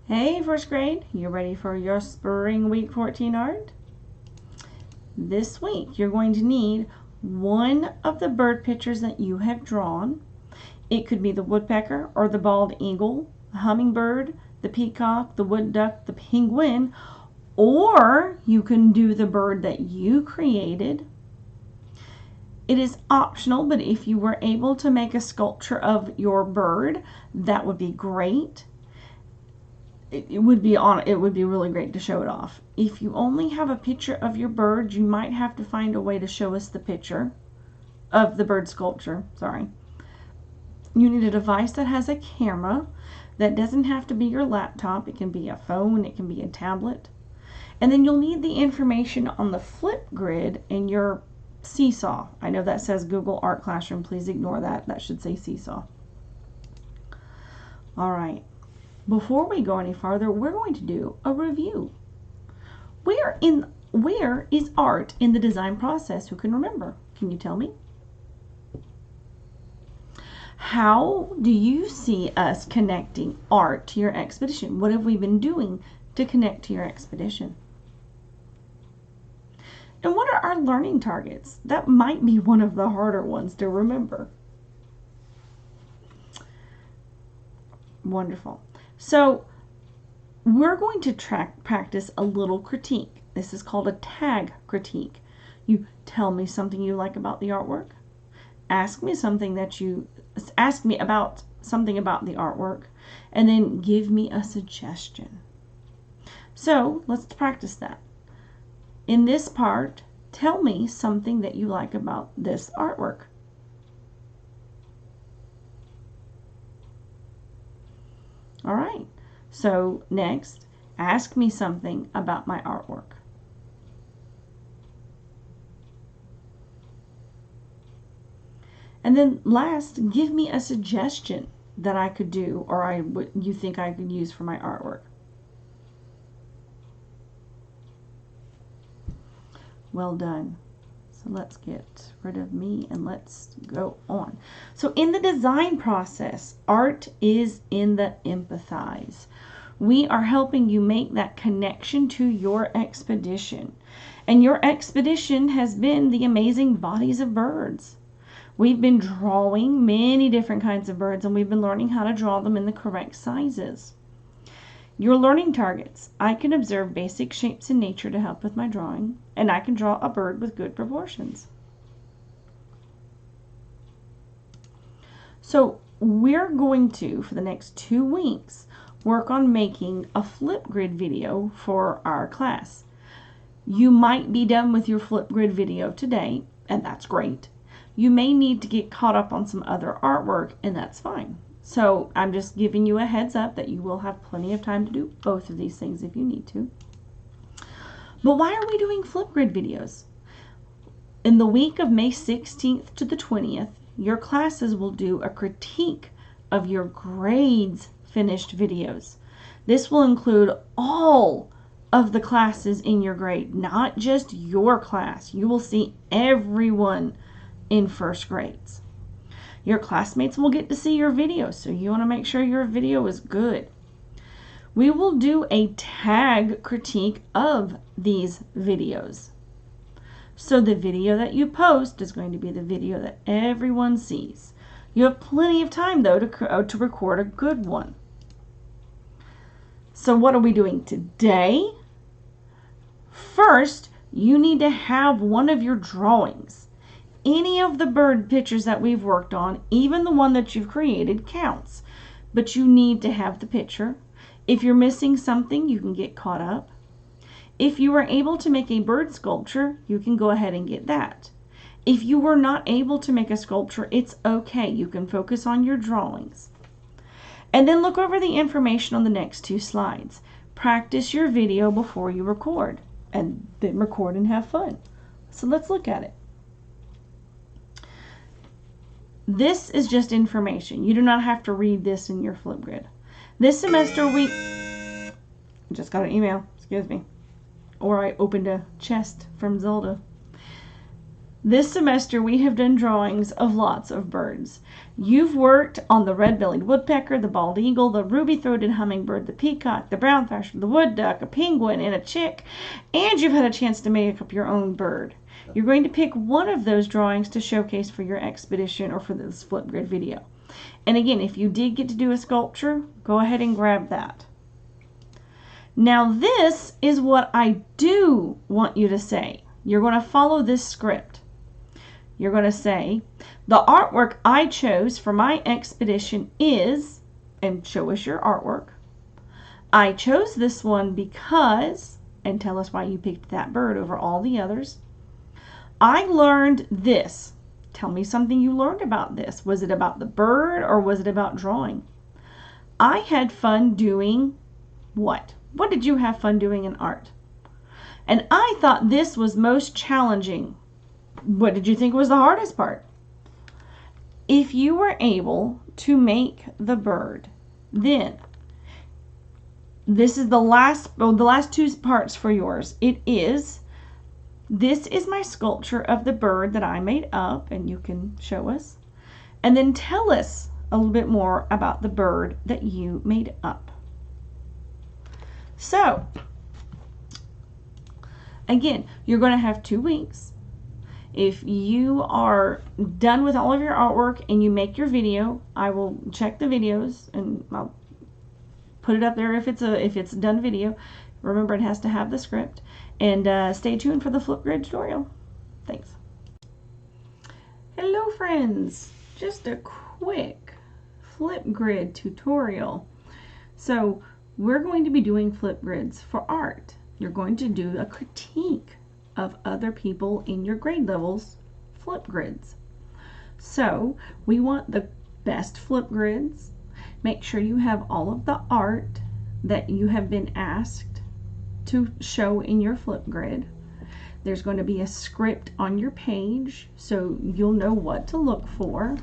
Hey first grade, you ready for your spring week 14 art? This week you're going to need one of the bird pictures that you have drawn. It could be the woodpecker or the bald eagle, the hummingbird, the peacock, the wood duck, the penguin, or you can do the bird that you created. It is optional, but if you were able to make a sculpture of your bird, that would be great. It would be really great to show it off. If you only have a picture of your bird, you might have to find a way to show us the picture of the bird sculpture. You need a device that has a camera. That doesn't have to be your laptop. It can be a phone, it can be a tablet. And then you'll need the information on the flip grid in your Seesaw. I know that says Google Art Classroom. Please ignore that. That should say Seesaw. All right. Before we go any farther, we're going to do a review. Where is art in the design process? Who can remember? Can you tell me? How do you see us connecting art to your expedition? What have we been doing to connect to your expedition? And what are our learning targets? That might be one of the harder ones to remember. Wonderful. So we're going to practice a little critique. This is called a tag critique. You tell me something you like about the artwork. Ask me about something about the artwork, and then give me a suggestion. So let's practice that. In this part, tell me something that you like about this artwork. All right, so next, ask me something about my artwork. And then last, give me a suggestion that I could do or you think I could use for my artwork. Well done. So let's get rid of me and let's go on. So in the design process, art is in the empathize. We are helping you make that connection to your expedition. And your expedition has been the amazing bodies of birds. We've been drawing many different kinds of birds, and we've been learning how to draw them in the correct sizes. Your learning targets. I can observe basic shapes in nature to help with my drawing, and I can draw a bird with good proportions. So we're going to, for the next 2 weeks, work on making a Flipgrid video for our class. You might be done with your Flipgrid video today, and that's great. You may need to get caught up on some other artwork, and that's fine. So I'm just giving you a heads up that you will have plenty of time to do both of these things if you need to. But why are we doing Flipgrid videos? In the week of May 16th to the 20th, your classes will do a critique of your grades finished videos. This will include all of the classes in your grade, not just your class. You will see everyone in first grades. Your classmates will get to see your video, so you want to make sure your video is good. We will do a tag critique of these videos. So the video that you post is going to be the video that everyone sees. You have plenty of time, though, to record a good one. So what are we doing today? First, you need to have one of your drawings. Any of the bird pictures that we've worked on, even the one that you've created, counts. But you need to have the picture. If you're missing something, you can get caught up. If you were able to make a bird sculpture, you can go ahead and get that. If you were not able to make a sculpture, it's okay. You can focus on your drawings. And then look over the information on the next 2 slides. Practice your video before you record, and then record and have fun. So let's look at it. This is just information. You do not have to read this in your Flipgrid. This semester we just got an email, excuse me, or I opened a chest from Zelda. This semester we have done drawings of lots of birds. You've worked on the red-bellied woodpecker, the bald eagle, the ruby-throated hummingbird, the peacock, the brown thrasher, the wood duck, a penguin, and a chick, and you've had a chance to make up your own bird. You're going to pick one of those drawings to showcase for your expedition or for this Flipgrid video. And again, if you did get to do a sculpture, go ahead and grab that. Now this is what I do want you to say. You're going to follow this script. You're going to say, the artwork I chose for my expedition is, and show us your artwork. I chose this one because, and tell us why you picked that bird over all the others. I learned this. Tell me something you learned about this. Was it about the bird or was it about drawing? I had fun doing what? What did you have fun doing in art? And I thought this was most challenging. What did you think was the hardest part? If you were able to make the bird, then this is the last two parts for yours. This is my sculpture of the bird that I made up, and you can show us. And then tell us a little bit more about the bird that you made up. So, again, you're going to have 2 weeks. If you are done with all of your artwork and you make your video, I will check the videos and I'll put it up there if it's a done video. Remember, it has to have the script. And stay tuned for the Flipgrid tutorial. Thanks. Hello friends, just a quick Flipgrid tutorial. So we're going to be doing Flipgrids for art. You're going to do a critique of other people in your grade levels Flipgrids. So we want the best Flipgrids. Make sure you have all of the art that you have been asked to show in your Flipgrid. There's going to be a script on your page so you'll know what to look for.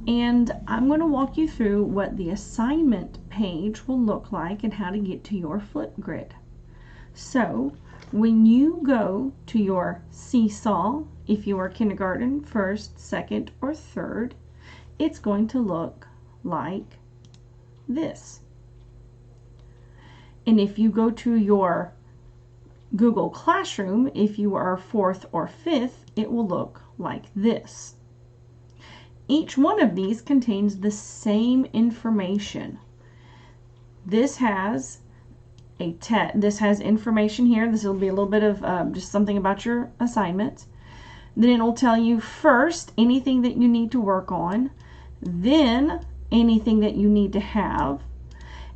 And I'm going to walk you through what the assignment page will look like and how to get to your Flipgrid. So when you go to your seesaw, if you are kindergarten, first, second, or third, it's going to look like this. And if you go to your Google Classroom, if you are fourth or fifth, it will look like this. Each one of these contains the same information. This has information here. This will be a little bit of just something about your assignment. Then it will tell you first anything that you need to work on, then anything that you need to have,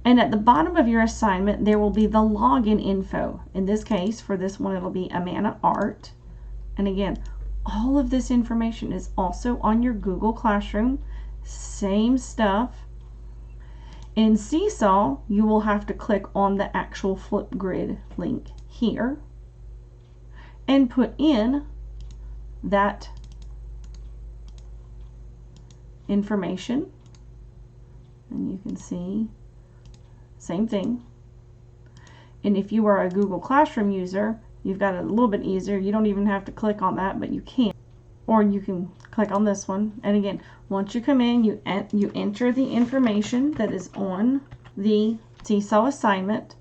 and at the bottom of your assignment there will be the login info. In this case, for this one, it'll be Amana Art. And again, all of this information is also on your Google Classroom. Same stuff. In Seesaw, you will have to click on the actual Flipgrid link here and put in that information. And you can see, same thing. And if you are a Google Classroom user, you've got it a little bit easier. You don't even have to click on that, but you can. Or you can click on this one. And again, once you come in, you enter the information that is on the Seesaw assignment.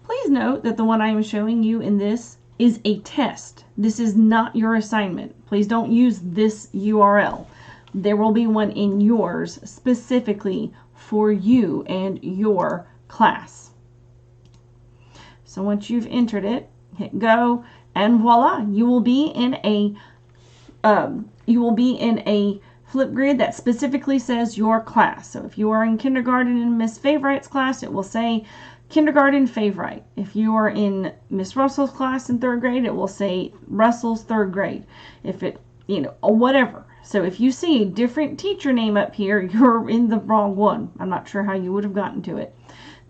Please note that the one I am showing you in this is a test. This is not your assignment. Please don't use this URL. There will be one in yours specifically for you and your class. So once you've entered it, hit go, and voila, you will be in a Flipgrid that specifically says your class. So if you are in kindergarten in Miss Favorite's class, it will say kindergarten Favorite. If you are in Miss Russell's class in 3rd grade, it will say Russell's 3rd grade. If it, or whatever. So if you see a different teacher name up here, you're in the wrong one. I'm not sure how you would have gotten to it.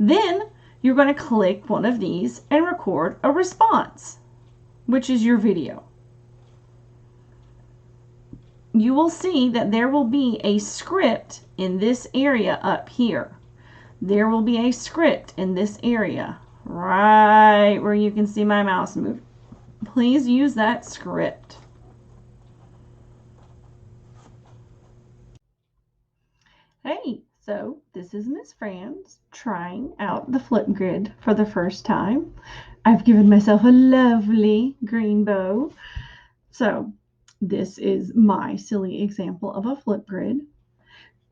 Then you're going to click one of these and record a response, which is your video. You will see that there will be a script in this area up here. There will be a script in this area, right where you can see my mouse move. Please use that script. Hey, so this is Miss Franz trying out the Flipgrid for the first time. I've given myself a lovely green bow. So this is my silly example of a Flipgrid.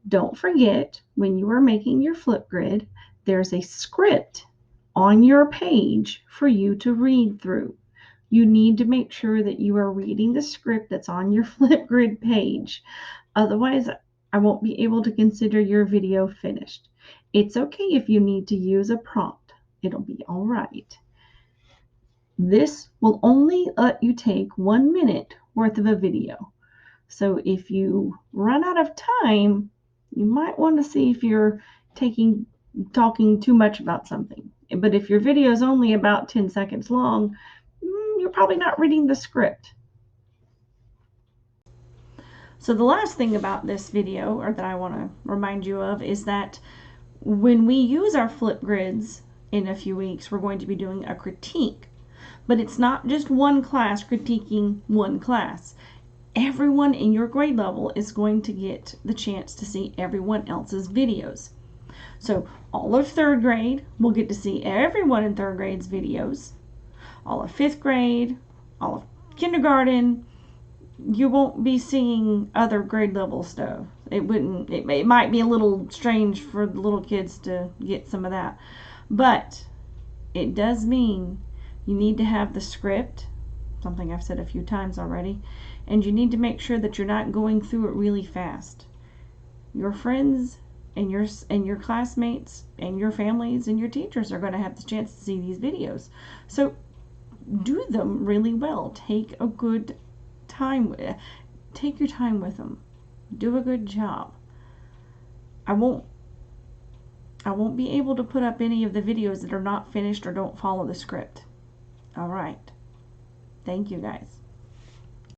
Don't forget, when you are making your Flipgrid, there's a script on your page for you to read through. You need to make sure that you are reading the script that's on your Flipgrid page. Otherwise, I won't be able to consider your video finished. It's okay if you need to use a prompt. It'll be all right. This will only let you take 1 minute worth of a video. So if you run out of time, you might want to see if you're talking too much about something. But if your video is only about 10 seconds long, you're probably not reading the script. So the last thing about this video, or that I want to remind you of, is that when we use our Flipgrids in a few weeks, we're going to be doing a critique. But it's not just one class critiquing one class. Everyone in your grade level is going to get the chance to see everyone else's videos. So all of 3rd grade will get to see everyone in 3rd grade's videos. All of 5th grade, all of kindergarten, you won't be seeing other grade level stuff. It might be a little strange for the little kids to get some of that. But it does mean you need to have the script, something I've said a few times already, and you need to make sure that you're not going through it really fast. Your friends and your classmates and your families and your teachers are going to have the chance to see these videos. So do them really well. Take your time with them. Do a good job. I won't be able to put up any of the videos that are not finished or don't follow the script. All right. Thank you guys.